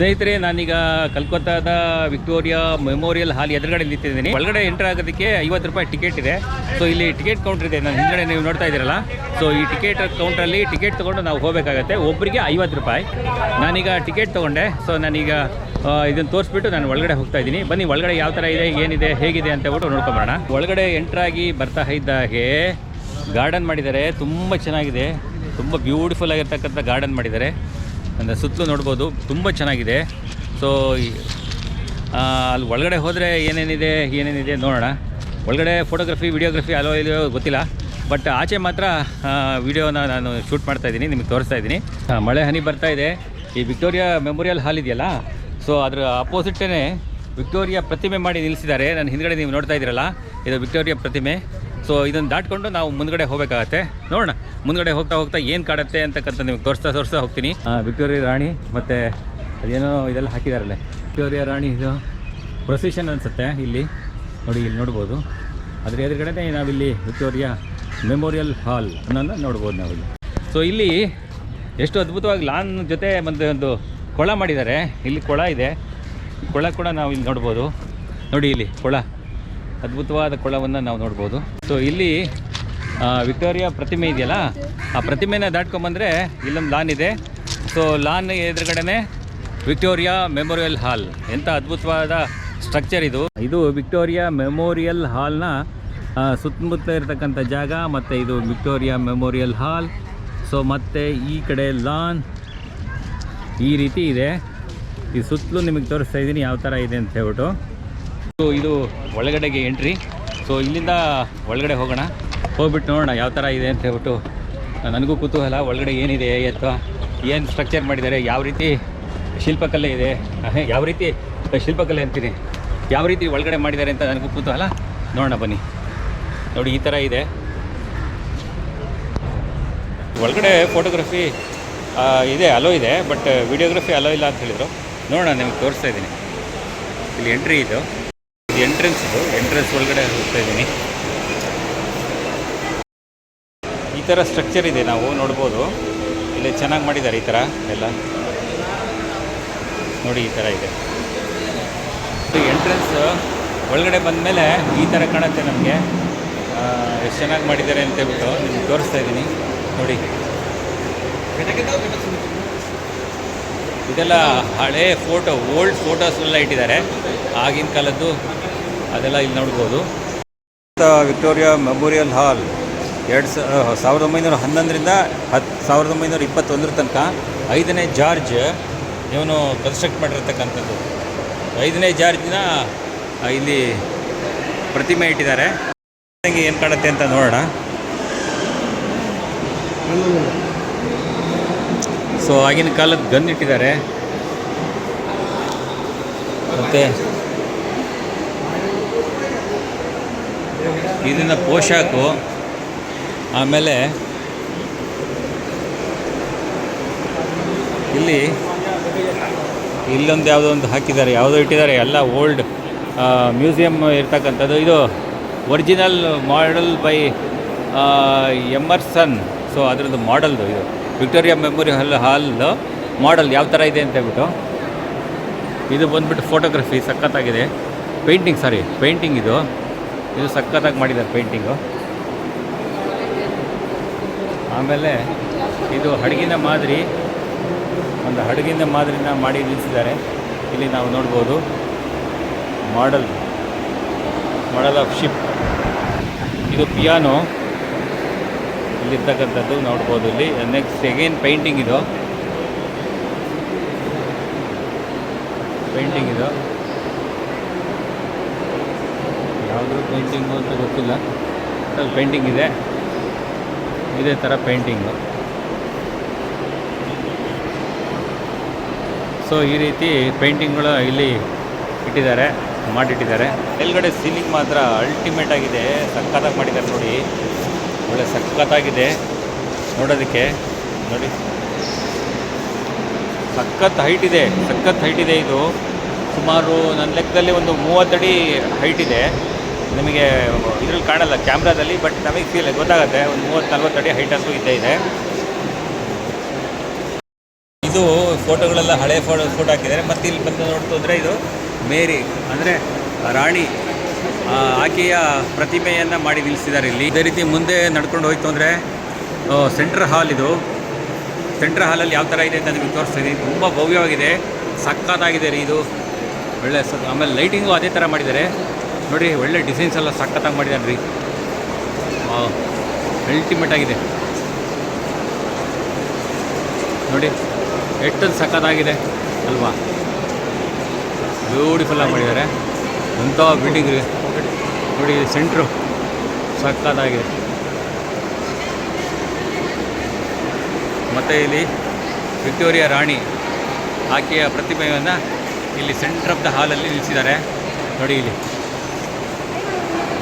ಸ್ನೇಹಿತರೆ, ನಾನೀಗ ಕಲ್ಕತ್ತಾದ Victoria memorial ಹಾಲ್ ಎದುರುಗಡೆ ನಿಂತಿದ್ದೀನಿ. ಒಳಗಡೆ ಎಂಟರ್ ಆಗೋದಕ್ಕೆ 50 ರೂಪಾಯಿ ಟಿಕೆಟ್ ಇದೆ. ಸೊ ಇಲ್ಲಿ ಟಿಕೆಟ್ ಕೌಂಟರ್ ಇದೆ, ನಾನು ಹಿಂದ್ಗಡೆ ನೀವು ನೋಡ್ತಾ ಇದ್ದೀರಲ್ಲ. ಸೊ ಈ ಟಿಕೆಟ್ ಕೌಂಟ್ರಲ್ಲಿ ಟಿಕೆಟ್ ತೊಗೊಂಡು ನಾವು ಹೋಗಬೇಕಾಗತ್ತೆ. ಒಬ್ಬರಿಗೆ 50 ರೂಪಾಯಿ. ನಾನೀಗ ಟಿಕೆಟ್ ತೊಗೊಂಡೆ. ಸೊ ನಾನೀಗ ಇದನ್ನು ತೋರಿಸ್ಬಿಟ್ಟು ನಾನು ಒಳಗಡೆ ಹೋಗ್ತಾ ಇದ್ದೀನಿ. ಬನ್ನಿ, ಒಳಗಡೆ ಯಾವ ಥರ ಇದೆ, ಏನಿದೆ, ಹೇಗಿದೆ ಅಂತ ಹೇಳ್ಬಿಟ್ಟು ನೋಡ್ಕೊಂಬರೋಣ. ಒಳಗಡೆ ಎಂಟ್ರಾಗಿ ಬರ್ತಾ ಇದ್ದಾಗೆ ಗಾರ್ಡನ್ ಮಾಡಿದ್ದಾರೆ. ತುಂಬ ಚೆನ್ನಾಗಿದೆ, ತುಂಬ ಬ್ಯೂಟಿಫುಲ್ ಆಗಿರ್ತಕ್ಕಂಥ ಗಾರ್ಡನ್ ಮಾಡಿದ್ದಾರೆ. ಅಂದರೆ ಸುತ್ತಲೂ ನೋಡ್ಬೋದು, ತುಂಬ ಚೆನ್ನಾಗಿದೆ. ಸೊ ಅಲ್ಲಿ ಒಳಗಡೆ ಹೋದರೆ ಏನೇನಿದೆ ನೋಡೋಣ. ಒಳಗಡೆ ಫೋಟೋಗ್ರಫಿ, ವಿಡಿಯೋಗ್ರಫಿ ಅಲ್ಲೋ ಇಲ್ಲೋ ಗೊತ್ತಿಲ್ಲ, ಬಟ್ ಆಚೆ ಮಾತ್ರ ವಿಡಿಯೋನ ನಾನು ಶೂಟ್ ಮಾಡ್ತಾಯಿದ್ದೀನಿ, ನಿಮಗೆ ತೋರಿಸ್ತಾ ಇದ್ದೀನಿ. ಮಳೆ ಹನಿ ಬರ್ತಾ ಇದೆ. ಈ ವಿಕ್ಟೋರಿಯಾ ಮೆಮೋರಿಯಲ್ ಹಾಲ್ ಇದೆಯಲ್ಲ, ಸೊ ಅದರ ಅಪೋಸಿಟೇ ವಿಕ್ಟೋರಿಯಾ ಪ್ರತಿಮೆ ಮಾಡಿ ನಿಲ್ಲಿಸಿದ್ದಾರೆ. ನಾನು ಹಿಂದ್ಗಡೆ ನೀವು ನೋಡ್ತಾ ಇದ್ದೀರಲ್ಲ, ಇದು ವಿಕ್ಟೋರಿಯಾ ಪ್ರತಿಮೆ. ಸೊ ಇದನ್ನು ದಾಟ್ಕೊಂಡು ನಾವು ಮುಂದ್ಗಡೆ ಹೋಗಬೇಕಾಗತ್ತೆ. ನೋಡೋಣ ಮುಂದ್ಗಡೆ ಹೋಗ್ತಾ ಏನು ಕಾಡುತ್ತೆ ಅಂತಕ್ಕಂಥ ನಿಮಗೆ ತೋರಿಸ್ತಾ ಹೋಗ್ತೀನಿ. ವಿಕ್ಟೋರಿಯಾ ರಾಣಿ ಮತ್ತು ಅದೇನೋ ಇದೆಲ್ಲ ಹಾಕಿದಾರಲ್ಲ, ವಿಕ್ಟೋರಿಯಾ ರಾಣಿ ಇದು ಪ್ರೊಸೆಷನ್ ಅನಿಸುತ್ತೆ. ಇಲ್ಲಿ ನೋಡಿ, ಇಲ್ಲಿ ನೋಡ್ಬೋದು. ಅದ್ರ ಎದುರುಗಡೆ ನಾವಿಲ್ಲಿ ವಿಕ್ಟೋರಿಯಾ ಮೆಮೋರಿಯಲ್ ಹಾಲ್ ಅನ್ನೋದನ್ನ ನೋಡ್ಬೋದು ನಾವಿಲ್ಲಿ. ಸೊ ಇಲ್ಲಿ ಎಷ್ಟು ಅದ್ಭುತವಾಗಿ ಲಾನ್ ಜೊತೆ ಒಂದು ಕೊಳ ಮಾಡಿದ್ದಾರೆ. ಇಲ್ಲಿ ಕೊಳ ಇದೆ, ಕೊಳ ಕೂಡ ನಾವು ಇಲ್ಲಿ ನೋಡ್ಬೋದು. ನೋಡಿ ಇಲ್ಲಿ ಕೊಳ, ಅದ್ಭುತವಾದ ಕೊಳವನ್ನು ನಾವು ನೋಡ್ಬೋದು. ಸೊ ಇಲ್ಲಿ ವಿಕ್ಟೋರಿಯಾ ಪ್ರತಿಮೆ ಇದೆಯಲ್ಲ, ಆ ಪ್ರತಿಮೆನ ದಾಟ್ಕೊಂಬಂದರೆ ಇಲ್ಲೊಂದು ಲಾನ್ ಇದೆ. ಸೊ ಲಾನ್ ಎದುರುಗಡೆ ವಿಕ್ಟೋರಿಯಾ ಮೆಮೋರಿಯಲ್ ಹಾಲ್. ಎಂಥ ಅದ್ಭುತವಾದ ಸ್ಟ್ರಕ್ಚರ್ ಇದು. ಇದು ವಿಕ್ಟೋರಿಯಾ ಮೆಮೋರಿಯಲ್ ಹಾಲ್ನ ಸುತ್ತಮುತ್ತ ಇರತಕ್ಕಂಥ ಜಾಗ, ಮತ್ತು ಇದು ವಿಕ್ಟೋರಿಯಾ ಮೆಮೋರಿಯಲ್ ಹಾಲ್. ಸೊ ಮತ್ತು ಈ ಕಡೆ ಲಾನ್ ಈ ರೀತಿ ಇದೆ. ಈ ಸುತ್ತಲೂ ನಿಮಗೆ ತೋರಿಸ್ತಾ ಇದ್ದೀನಿ ಯಾವ ಥರ ಇದೆ ಅಂತ ಹೇಳ್ಬಿಟ್ಟು. ಸೊ ಇದು ಒಳಗಡೆಗೆ ಎಂಟ್ರಿ. ಸೊ ಇಲ್ಲಿಂದ ಒಳಗಡೆ ಹೋಗ್ಬಿಟ್ಟು ನೋಡೋಣ ಯಾವ ಥರ ಇದೆ ಅಂತ ಹೇಳ್ಬಿಟ್ಟು. ನನಗೂ ಕುತೂಹಲ, ಒಳಗಡೆ ಏನಿದೆ ಅಥವಾ ಏನು ಸ್ಟ್ರಕ್ಚರ್ ಮಾಡಿದ್ದಾರೆ, ಯಾವ ರೀತಿ ಶಿಲ್ಪಕಲೆ ಇದೆ, ಯಾವ ರೀತಿ ಶಿಲ್ಪಕಲೆ ಅಂತೀನಿ, ಯಾವ ರೀತಿ ಒಳಗಡೆ ಮಾಡಿದ್ದಾರೆ ಅಂತ ನನಗೂ ಕುತೂಹಲ. ನೋಡೋಣ ಬನ್ನಿ. ನೋಡಿ ಈ ಥರ ಇದೆ ಒಳಗಡೆ. ಫೋಟೋಗ್ರಫಿ ಇದೆ, ಅಲೋ ಇದೆ, ಬಟ್ ವಿಡಿಯೋಗ್ರಫಿ ಅಲೋ ಇಲ್ಲ ಅಂತ ಹೇಳಿದರು. ನೋಡೋಣ, ನಿಮಗೆ ತೋರಿಸ್ತಾ ಇದ್ದೀನಿ. ಇಲ್ಲಿ ಎಂಟ್ರಿ ಇದು ಎಂಟ್ರೆನ್ಸ್ ಒಳಗಡೆ ಹೋಗ್ತಾ ಇದ್ದೀನಿ. ಈ ಥರ ಸ್ಟ್ರಕ್ಚರ್ ಇದೆ, ನಾವು ನೋಡ್ಬೋದು. ಇಲ್ಲಿ ಚೆನ್ನಾಗಿ ಮಾಡಿದ್ದಾರೆ ಈ ಥರ ಎಲ್ಲ. ನೋಡಿ ಈ ಥರ ಇದೆ ಎಂಟ್ರೆನ್ಸ್. ಒಳಗಡೆ ಬಂದಮೇಲೆ ಈ ಥರ ಕಾಣುತ್ತೆ ನಮಗೆ. ಎಷ್ಟು ಚೆನ್ನಾಗಿ ಮಾಡಿದ್ದಾರೆ ಅಂತ ಹೇಳ್ಬಿಟ್ಟು ನಿಮ್ಗೆ ತೋರಿಸ್ತಾ ಇದ್ದೀನಿ. ನೋಡಿ, ಇದೆಲ್ಲ ಹಳೇ ಫೋಟೋ, ಓಲ್ಡ್ ಫೋಟೋಸ್ನೆಲ್ಲ ಇಟ್ಟಿದ್ದಾರೆ ಆಗಿನ ಕಾಲದ್ದು, ಅದೆಲ್ಲ ಇಲ್ಲಿ ನೋಡ್ಬೋದು. ವಿಕ್ಟೋರಿಯಾ ಮೆಮೋರಿಯಲ್ ಹಾಲ್ 1911ರಿಂದ 1921 ತನಕ 5ನೇ ಜಾರ್ಜ್ ಇವನು ಕನ್ಸ್ಟ್ರಕ್ಟ್ ಮಾಡಿರ್ತಕ್ಕಂಥದ್ದು. 5ನೇ ಜಾರ್ಜ್ನ ಇಲ್ಲಿ ಪ್ರತಿಮೆ ಇಟ್ಟಿದ್ದಾರೆ. ಏನು ಕಾಣುತ್ತೆ ಅಂತ ನೋಡೋಣ. ಸೊ ಆಗಿನ ಕಾಲದ ಗನ್ ಇಟ್ಟಿದ್ದಾರೆ. ಮತ್ತು ಇದನ್ನ ಪೋಷಾಕು. ಆಮೇಲೆ ಇಲ್ಲೊಂದು ಯಾವುದೋ ಒಂದು ಹಾಕಿದ್ದಾರೆ, ಯಾವುದೋ ಇಟ್ಟಿದ್ದಾರೆ. ಎಲ್ಲ ಓಲ್ಡ್ ಮ್ಯೂಸಿಯಮ್ ಇರ್ತಕ್ಕಂಥದ್ದು. ಇದು original model by Emerson. So ಅದರದ್ದು ಮಾಡೆಲ್ದು ಇದು ವಿಕ್ಟೋರಿಯಾ ಮೆಮೋರಿಯಲ್ ಹಾಲ್ ಮಾಡೆಲ್ ಯಾವ ಥರ ಇದೆ ಅಂತ ಹೇಳ್ಬಿಟ್ಟು. ಇದು ಬಂದುಬಿಟ್ಟು ಫೋಟೋಗ್ರಫಿ ಸಖತ್ತಾಗಿದೆ. ಪೇಂಟಿಂಗ್ ಇದು ಸಖತ್ತಾಗಿ ಮಾಡಿದ್ದಾರೆ ಪೇಂಟಿಂಗು. ಆಮೇಲೆ ಇದು ಹಡಗಿನ ಮಾದರಿ, ಒಂದು ಹಡಗಿನ ಮಾದರಿನ ಮಾಡಿ ನಿಲ್ಲಿಸಿದ್ದಾರೆ. ಇಲ್ಲಿ ನಾವು ನೋಡ್ಬೋದು ಮಾಡೆಲ್ ಆಫ್ ಶಿಪ್. ಇದು ಪಿಯಾನೋ ಇಲ್ಲಿರ್ತಕ್ಕಂಥದ್ದು ನೋಡ್ಬೋದು. ಇಲ್ಲಿ ನೆಕ್ಸ್ಟ್ ಅಗೇನ್ ಪೇಂಟಿಂಗ್ ಇದು ಯಾವುದ್ರ ಪೇಂಟಿಂಗು ಅಂತ ಗೊತ್ತಿಲ್ಲ, ಅಲ್ಲಿ ಪೇಂಟಿಂಗ್ ಇದೆ. ಇದೇ ಥರ ಪೇಂಟಿಂಗು. ಸೊ ಈ ರೀತಿ ಪೇಂಟಿಂಗ್ಗಳು ಇಲ್ಲಿ ಮಾಡಿಟ್ಟಿದ್ದಾರೆ. ಮೇಲ್ಗಡೆ ಸೀಲಿಂಗ್ ಮಾತ್ರ ಅಲ್ಟಿಮೇಟ್ ಆಗಿದೆ, ಸಖತ್ತಾಗಿ ಮಾಡಿದ್ದಾರೆ. ನೋಡಿ, ಒಳ್ಳೆ ಸಖತ್ತಾಗಿದೆ ನೋಡೋದಕ್ಕೆ. ನೋಡಿ, ಸಖತ್ ಹೈಟ್ ಇದೆ ಇದು. ಸುಮಾರು ನನ್ನ ಲೆಕ್ಕದಲ್ಲಿ ಒಂದು 30 ಅಡಿ ಹೈಟ್ ಇದೆ. ನಿಮಗೆ ಇದ್ರಲ್ಲಿ ಕಾಣಲ್ಲ ಕ್ಯಾಮ್ರಾದಲ್ಲಿ, ಬಟ್ ನಮಗೆ ಗೊತ್ತಾಗುತ್ತೆ ಒಂದು 30-40 ಅಡಿ ಹೈಟ್ ಅಂತೂ ಇದ್ದೇ ಇದೆ. ಇದು ಇದು ಫೋಟೋಗಳೆಲ್ಲ ಹಳೆ ಫೋಟೋ ಹಾಕಿದ್ದಾರೆ. ಮತ್ತು ಇಲ್ಲಿ ಬಂದು ನೋಡ್ತಂದರೆ ಇದು ಮೇರಿ ಅಂದರೆ ರಾಣಿ ಆಕೆಯ ಪ್ರತಿಮೆಯನ್ನು ಮಾಡಿ ನಿಲ್ಲಿಸಿದ್ದಾರೆ ಇಲ್ಲಿ. ಇದೇ ರೀತಿ ಮುಂದೆ ನಡ್ಕೊಂಡು ಹೋಯ್ತು ಅಂದರೆ ಸೆಂಟ್ರ್ ಹಾಲ್ ಇದು. ಸೆಂಟ್ರ್ ಹಾಲಲ್ಲಿ ಯಾವ ಥರ ಇದೆ ಅಂತ ನಿಮಗೆ ತೋರಿಸ್ತೀನಿ. ತುಂಬ ಭವ್ಯವಾಗಿದೆ, ಸಖತ್ತಾಗಿದೆ ರೀ ಇದು. ಒಳ್ಳೆ ಆಮೇಲೆ ಲೈಟಿಂಗು ಅದೇ ಥರ ಮಾಡಿದ್ದಾರೆ ನೋಡಿ. ಒಳ್ಳೆ ಡಿಸೈನ್ಸ್ ಎಲ್ಲ ಸಖತ್ತಾಗಿ ಮಾಡಿದ್ದಾನೆ ರೀ. ಅಲ್ಟಿಮೇಟ್ ಆಗಿದೆ ನೋಡಿ, ಎಷ್ಟೊಂದು ಸಖತ್ತಾಗಿದೆ ಅಲ್ವಾ. ಬ್ಯೂಟಿಫುಲ್ಲಾಗಿ ಮಾಡಿದ್ದಾರೆ ಅಂಥ ಬಿಲ್ಡಿಂಗ್ ರೀ ನೋಡಿ. ಸೆಂಟ್ರು ಸಖತ್ತಾಗಿದೆ. ಮತ್ತು ಇಲ್ಲಿ ವಿಕ್ಟೋರಿಯಾ ರಾಣಿ ಆಕೆಯ ಪ್ರತಿಮೆಯನ್ನು ಇಲ್ಲಿ ಸೆಂಟ್ರ್ ಆಫ್ ದ ಹಾಲಲ್ಲಿ ನಿಲ್ಲಿಸಿದ್ದಾರೆ ನೋಡಿ. ಇಲ್ಲಿ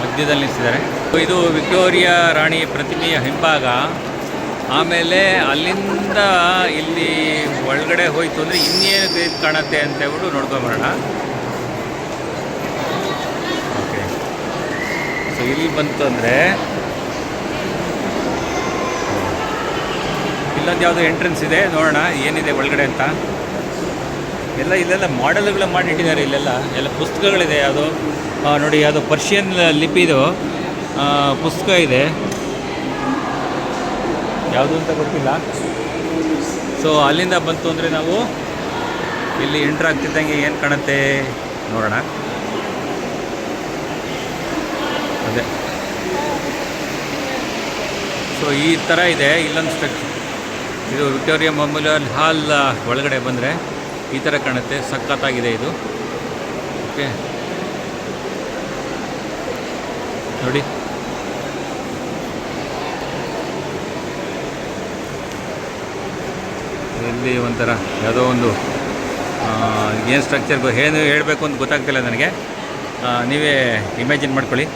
ಮಧ್ಯದಲ್ಲಿ ನಿಲ್ಲಿಸಿದ್ದಾರೆ. ಇದು ವಿಕ್ಟೋರಿಯಾ ರಾಣಿ ಪ್ರತಿಮೆಯ ಹಿಂಭಾಗ. ಆಮೇಲೆ ಅಲ್ಲಿಂದ ಇಲ್ಲಿ ಒಳಗಡೆ ಹೋಯಿತು ಅಂದರೆ ಇನ್ನೇನು ಕಾಣುತ್ತೆ ಅಂತ ಹೇಳ್ಬಿಟ್ಟು ನೋಡ್ಕೊಂಬರೋಣ. ಓಕೆ, ಸೊ ಇಲ್ಲಿ ಬಂತು ಅಂದರೆ ಇಲ್ಲೊಂದು ಯಾವುದೋ ಎಂಟ್ರೆನ್ಸ್ ಇದೆ, ನೋಡೋಣ ಏನಿದೆ ಒಳಗಡೆ ಅಂತ. ಇಲ್ಲೆಲ್ಲ ಮಾಡೆಲ್ಗಳು ಮಾಡಿಟ್ಟಿದ್ದಾರೆ. ಇಲ್ಲೆಲ್ಲ ಪುಸ್ತಕಗಳಿದೆ. ಯಾವುದೋ ನೋಡಿ, ಯಾವುದೋ ಪರ್ಷಿಯನ್ ಲಿಪಿದು ಪುಸ್ತಕ ಇದೆ, ಯಾವುದು ಅಂತ ಗೊತ್ತಿಲ್ಲ. ಸೊ ಅಲ್ಲಿಂದ ಬಂತು ಅಂದರೆ ನಾವು ಇಲ್ಲಿ ಎಂಟ್ರ್ ಆಗ್ತಿದ್ದಂಗೆ ಏನು ಕಾಣುತ್ತೆ ನೋಡೋಣ. ಅದೇ ಸೊ ಈ ಥರ ಇದೆ ಇಲ್ಲೊಂದು ಸ್ಟ್ರಕ್ಚರ್. ಇದು ವಿಕ್ಟೋರಿಯಾ ಮೆಮೋರಿಯಲ್ ಹಾಲ್ ಒಳಗಡೆ ಬಂದರೆ ಈ ಥರ ಕಾಣುತ್ತೆ. ಸಖತ್ತಾಗಿದೆ ಇದು. ಓಕೆ ನೋಡಿ, ಇಲ್ಲಿ ಒಂಥರ ಯಾವುದೋ ಒಂದು ಏನು ಸ್ಟ್ರಕ್ಚರ್ ಏನು ಹೇಳಬೇಕು ಅಂತ ಗೊತ್ತಾಗ್ತಿಲ್ಲ ನನಗೆ, ನೀವೇ ಇಮ್ಯಾಜಿನ್ ಮಾಡ್ಕೊಳ್ಳಿ.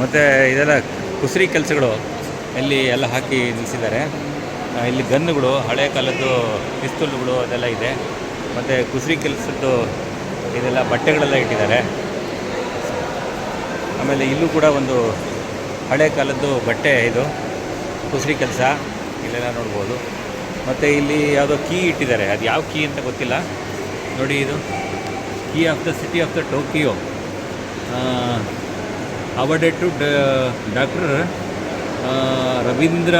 ಮತ್ತು ಇದೆಲ್ಲ ಕುಸ್ರಿ ಕೆಲಸಗಳು ಇಲ್ಲಿ ಎಲ್ಲ ಹಾಕಿ ನಿಲ್ಲಿಸಿದ್ದಾರೆ. ಇಲ್ಲಿ ಗನ್ನುಗಳು, ಹಳೆ ಕಾಲದ್ದು ಪಿಸ್ತೂಲ್ಗಳು ಅದೆಲ್ಲ ಇದೆ. ಮತ್ತು ಕುಸ್ರಿ ಕೆಲಸದ್ದು ಇದೆಲ್ಲ ಬಟ್ಟೆಗಳೆಲ್ಲ ಇಟ್ಟಿದ್ದಾರೆ. ಆಮೇಲೆ ಇಲ್ಲೂ ಕೂಡ ಒಂದು ಹಳೆ ಕಾಲದ್ದು ಬಟ್ಟೆ, ಇದು ಕುಸ್ರಿ ಕೆಲಸ ಇಲ್ಲೆಲ್ಲ ನೋಡ್ಬೋದು. ಮತ್ತು ಇಲ್ಲಿ ಯಾವುದೋ ಕೀ ಇಟ್ಟಿದ್ದಾರೆ, ಅದು ಯಾವ ಕೀ ಅಂತ ಗೊತ್ತಿಲ್ಲ ನೋಡಿ. ಇದು key of the city of the Tokyo, awarded to doctor Ravindra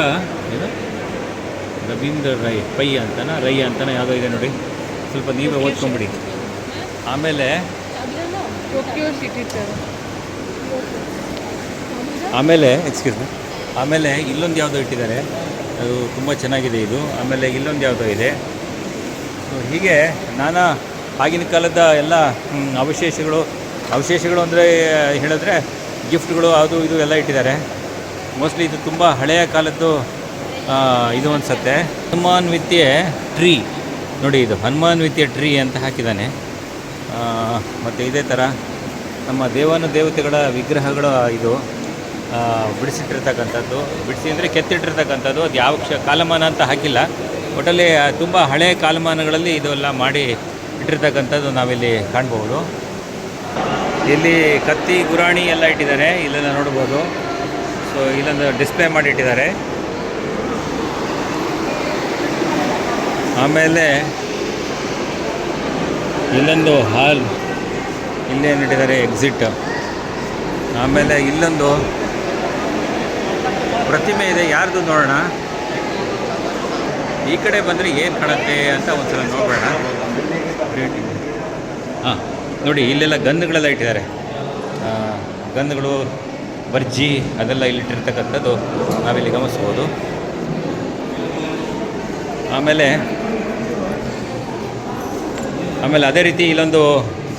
Rai ಅಂತಾನೆ ಯಾವುದೋ ಇದೆ ನೋಡಿ. ಸ್ವಲ್ಪ ನೀವೇ ಓದ್ಕೊಂಬಿಡಿ. ಆಮೇಲೆ ಎಕ್ಸ್ಕ್ಯೂಸ್ ಮಿ, ಆಮೇಲೆ ಇಲ್ಲೊಂದು ಯಾವುದೋ ಇಟ್ಟಿದ್ದಾರೆ, ಅದು ತುಂಬ ಚೆನ್ನಾಗಿದೆ ಇದು. ಆಮೇಲೆ ಇಲ್ಲೊಂದು ಯಾವುದೋ ಇದೆ. ಸೊ ಹೀಗೆ ನಾನಾ ಆಗಿನ ಕಾಲದ ಎಲ್ಲ ಅವಶೇಷಗಳು ಅಂದರೆ ಹೇಳಿದ್ರೆ ಗಿಫ್ಟ್ಗಳು ಅದು ಇದು ಎಲ್ಲ ಇಟ್ಟಿದ್ದಾರೆ. ಮೋಸ್ಟ್ಲಿ ಇದು ತುಂಬ ಹಳೆಯ ಕಾಲದ್ದು ಇದು ಅನಿಸುತ್ತೆ. ಹನುಮಾನ್ ವಿತ್ಯ ಟ್ರೀ ನೋಡಿ, ಇದು ಹನುಮಾನ್ ವಿತ್ಯ ಟ್ರೀ ಅಂತ ಹಾಕಿದ್ದಾನೆ. ಮತ್ತು ಇದೇ ಥರ ನಮ್ಮ ದೇವತೆಗಳ ವಿಗ್ರಹಗಳು ಇದು ಬಿಡಿಸಿಟ್ಟಿರ್ತಕ್ಕಂಥದ್ದು. ಬಿಡಿಸಿ ಅಂದರೆ ಕೆತ್ತಿಟ್ಟಿರ್ತಕ್ಕಂಥದ್ದು. ಅದು ಯಾವ ಕಾಲಮಾನ ಅಂತ ಹಾಕಿಲ್ಲ, ಒಟ್ಟಲ್ಲಿ ತುಂಬ ಹಳೆಯ ಕಾಲಮಾನಗಳಲ್ಲಿ ಇದೆಲ್ಲ ಮಾಡಿ ಇಟ್ಟಿರ್ತಕ್ಕಂಥದ್ದು ನಾವಿಲ್ಲಿ ಕಾಣ್ಬೋದು. ಇಲ್ಲಿ ಕತ್ತಿ ಗುರಾಣಿ ಎಲ್ಲ ಇಟ್ಟಿದ್ದಾರೆ, ಇಲ್ಲೆಲ್ಲ ನೋಡ್ಬೋದು. ಸೊ ಇಲ್ಲೊಂದು ಡಿಸ್ಪ್ಲೇ ಮಾಡಿ ಇಟ್ಟಿದ್ದಾರೆ. ಆಮೇಲೆ ಇಲ್ಲೊಂದು ಹಾಲ್, ಇಲ್ಲೇನಿಟ್ಟಿದ್ದಾರೆ ಎಕ್ಸಿಟ್. ಆಮೇಲೆ ಇಲ್ಲೊಂದು ಪ್ರತಿಮೆ ಇದೆ, ಯಾರ್ದು ನೋಡೋಣ. ಈ ಕಡೆ ಬಂದರೆ ಏನು ಕಾಣುತ್ತೆ ಅಂತ ಒಂದ್ಸಲ ನೋಡೋಣ. ಹಾಂ ನೋಡಿ, ಇಲ್ಲೆಲ್ಲ ಗನ್ನುಗಳೆಲ್ಲ ಇಟ್ಟಿದ್ದಾರೆ. ಗನ್ನುಗಳು, ಬರ್ಜಿ ಅದೆಲ್ಲ ಇಲ್ಲಿಟ್ಟಿರ್ತಕ್ಕಂಥದ್ದು ನಾವಿಲ್ಲಿ ಗಮನಿಸ್ಬೋದು. ಆಮೇಲೆ ಅದೇ ರೀತಿ ಇಲ್ಲೊಂದು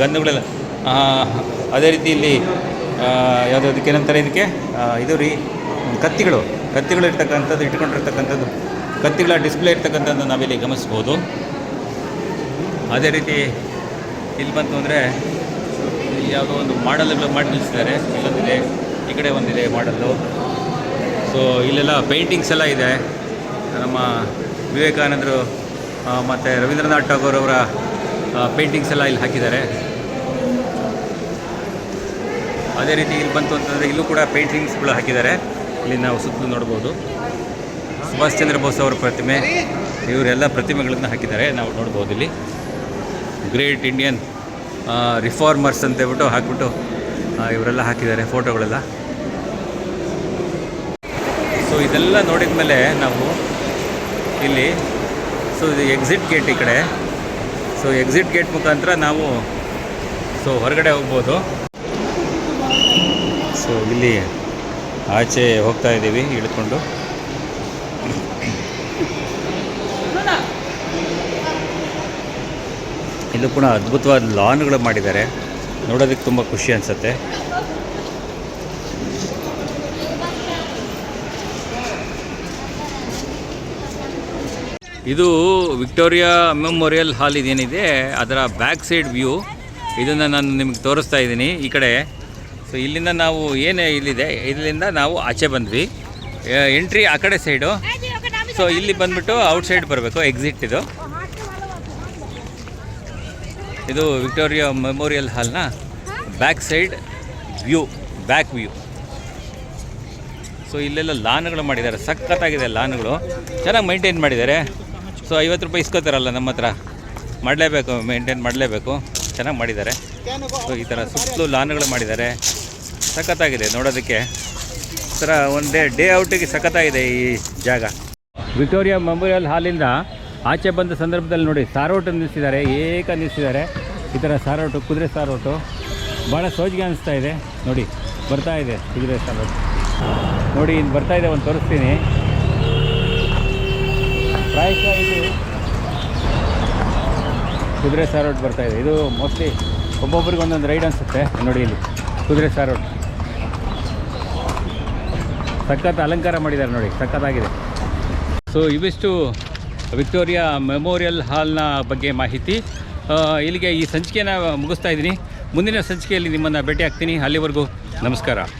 ಗನ್ನುಗಳೆಲ್ಲ ಅದೇ ರೀತಿ ಇಲ್ಲಿ ಯಾವುದೋ ಅದಕ್ಕೆ ಏನಂತಾರೆ, ಇದಕ್ಕೆ ಇದು ರೀ ಕತ್ತಿಗಳು ಇರ್ತಕ್ಕಂಥದ್ದು, ಇಟ್ಕೊಂಡಿರ್ತಕ್ಕಂಥದ್ದು ಕತ್ತಿಗಳ ಡಿಸ್ಪ್ಲೇ ಇರ್ತಕ್ಕಂಥದ್ದು ನಾವಿಲ್ಲಿ ಗಮನಿಸ್ಬೋದು. ಅದೇ ರೀತಿ ಇಲ್ಲಿ ಬಂತು ಅಂದರೆ ಇಲ್ಲಿ ಯಾವುದೋ ಒಂದು ಮಾಡೆಲ್ಗಳು ಮಾಡಿ ನಿಲ್ಲಿಸಿದ್ದಾರೆ. ಇಲ್ಲೊಂದಿದೆ, ಈ ಕಡೆ ಒಂದಿದೆ ಮಾಡಲ್ಲು. ಸೊ ಇಲ್ಲೆಲ್ಲ ಪೇಂಟಿಂಗ್ಸ್ ಎಲ್ಲ ಇದೆ. ನಮ್ಮ ವಿವೇಕಾನಂದರು ಮತ್ತು ರವೀಂದ್ರನಾಥ್ ಠಾಗೋರ್ ಅವರ ಪೇಂಟಿಂಗ್ಸ್ ಎಲ್ಲ ಇಲ್ಲಿ ಹಾಕಿದ್ದಾರೆ. ಅದೇ ರೀತಿ ಇಲ್ಲಿ ಬಂತು ಅಂತಂದರೆ ಇಲ್ಲೂ ಕೂಡ ಪೇಂಟಿಂಗ್ಸ್ಗಳು ಹಾಕಿದ್ದಾರೆ. ಇಲ್ಲಿ ನಾವು ಸುತ್ತಲೂ ನೋಡ್ಬೋದು. ಸುಭಾಷ್ ಚಂದ್ರ ಬೋಸ್ ಅವರ ಪ್ರತಿಮೆ, ಇವರೆಲ್ಲ ಪ್ರತಿಮೆಗಳನ್ನು ಹಾಕಿದ್ದಾರೆ. ನಾವು ನೋಡ್ಬೋದು ಇಲ್ಲಿ ಗ್ರೇಟ್ ಇಂಡಿಯನ್ ರಿಫಾರ್ಮರ್ಸ್ ಅಂತ ಹೇಳ್ಬಿಟ್ಟು ಹಾಕ್ಬಿಟ್ಟು ಇವರೆಲ್ಲ ಹಾಕಿದ್ದಾರೆ ಫೋಟೋಗಳೆಲ್ಲ. ಸೊ ಇದೆಲ್ಲ ನೋಡಿದ ಮೇಲೆ ನಾವು ಇಲ್ಲಿ ಇದು ಎಕ್ಸಿಟ್ ಗೇಟ್ ಈ ಕಡೆ. ಸೊ ಎಕ್ಸಿಟ್ ಗೇಟ್ ಮುಖಾಂತರ ನಾವು ಹೊರಗಡೆ ಹೋಗ್ಬೋದು. ಸೊ ಇಲ್ಲಿ ಆಚೆ ಹೋಗ್ತಾ ಇದ್ದೀವಿ ಇಳ್ಕೊಂಡು. ಇಲ್ಲೂ ಕೂಡ ಅದ್ಭುತವಾದ ಲಾನ್ಗಳು ಮಾಡಿದ್ದಾರೆ, ನೋಡೋದಕ್ಕೆ ತುಂಬ ಖುಷಿ ಅನಿಸುತ್ತೆ. ಇದು ವಿಕ್ಟೋರಿಯಾ ಮೆಮೋರಿಯಲ್ ಹಾಲ್ ಇದೇನಿದೆ ಅದರ ಬ್ಯಾಕ್ ಸೈಡ್ ವ್ಯೂ. ಇದನ್ನು ನಾನು ನಿಮಗೆ ತೋರಿಸ್ತಾ ಇದ್ದೀನಿ ಈ ಕಡೆ. ಸೊ ಇಲ್ಲಿಂದ ನಾವು ಇಲ್ಲಿದೆ, ಇಲ್ಲಿಂದ ನಾವು ಆಚೆ ಬಂದ್ವಿ. ಎಂಟ್ರಿ ಆ ಕಡೆ ಸೈಡು. ಸೊ ಇಲ್ಲಿ ಬಂದುಬಿಟ್ಟು ಔಟ್ಸೈಡ್ ಬರಬೇಕು, ಎಕ್ಸಿಟ್ ಇದು ವಿಕ್ಟೋರಿಯಾ ಮೆಮೋರಿಯಲ್ ಹಾಲ್ನ back side view, back view. So ಇಲ್ಲೆಲ್ಲ ಲಾನ್ಗಳು ಮಾಡಿದ್ದಾರೆ, ಸಖತ್ತಾಗಿದೆ ಲಾನ್ಗಳು, ಚೆನ್ನಾಗಿ ಮೈಂಟೈನ್ ಮಾಡಿದ್ದಾರೆ. ಸೊ 50 ರೂಪಾಯಿ ಇಸ್ಕೋತಾರಲ್ಲ ನಮ್ಮ ಹತ್ರ, ಮಾಡಲೇಬೇಕು, ಮೇಂಟೈನ್ ಮಾಡಲೇಬೇಕು, ಚೆನ್ನಾಗಿ ಮಾಡಿದ್ದಾರೆ. ಸೊ ಈ ಥರ ಸುತ್ತಲೂ ಲಾನ್ಗಳು ಮಾಡಿದ್ದಾರೆ, ಸಖತ್ತಾಗಿದೆ ನೋಡೋದಕ್ಕೆ. ಈ ಥರ ಒಂದು ಡೇ ಔಟಿಗೆ ಸಖತ್ತಾಗಿದೆ ಈ ಜಾಗ. ವಿಕ್ಟೋರಿಯಾ ಮೆಮೋರಿಯಲ್ ಹಾಲಿಂದ ಆಚೆ ಬಂದ ಸಂದರ್ಭದಲ್ಲಿ ನೋಡಿ ಸಾರೋಟು ನಿಲ್ಲಿಸಿದ್ದಾರೆ, ನಿಲ್ಲಿಸಿದ್ದಾರೆ. ಈ ಥರ ಸಾರೋಟು, ಕುದುರೆ ಸಾರೋಟು ಭಾಳ ಸೋಜಿಗೆ ಅನಿಸ್ತಾ ಇದೆ. ನೋಡಿ ಬರ್ತಾ ಇದೆ ಕುದುರೆ ಸಾರೋಟು, ನೋಡಿ ಇನ್ನು ಬರ್ತಾ ಇದೆ, ಒಂದು ತೋರಿಸ್ತೀನಿ. ಪ್ರಾಯಶಃ ಇಲ್ಲಿ ಕುದುರೆ ಸಾರೋಟು ಬರ್ತಾ ಇದೆ. ಇದು ಮೋಸ್ಟ್ಲಿ ಒಬ್ಬೊಬ್ರಿಗೆ ಒಂದೊಂದು ರೈಡ್ ಅನಿಸುತ್ತೆ. ನೋಡಿ ಇಲ್ಲಿ ಕುದುರೆ ಸಾರೋಟು ಸಖತ್ ಅಲಂಕಾರ ಮಾಡಿದ್ದಾರೆ, ನೋಡಿ ಸಖತ್ತಾಗಿದೆ. ಸೊ ಇವಿಷ್ಟು ವಿಕ್ಟೋರಿಯಾ ಮೆಮೋರಿಯಲ್ ಹಾಲ್ನ ಬಗ್ಗೆ ಮಾಹಿತಿ. ಇಲ್ಲಿಗೆ ಈ ಸಂಚಿಕೆಯನ್ನು ಮುಗಿಸ್ತಾ ಇದ್ದೀನಿ. ಮುಂದಿನ ಸಂಚಿಕೆಯಲ್ಲಿ ನಿಮ್ಮನ್ನು ಭೇಟಿ ಆಗ್ತೀನಿ. ಅಲ್ಲಿವರೆಗೂ ನಮಸ್ಕಾರ.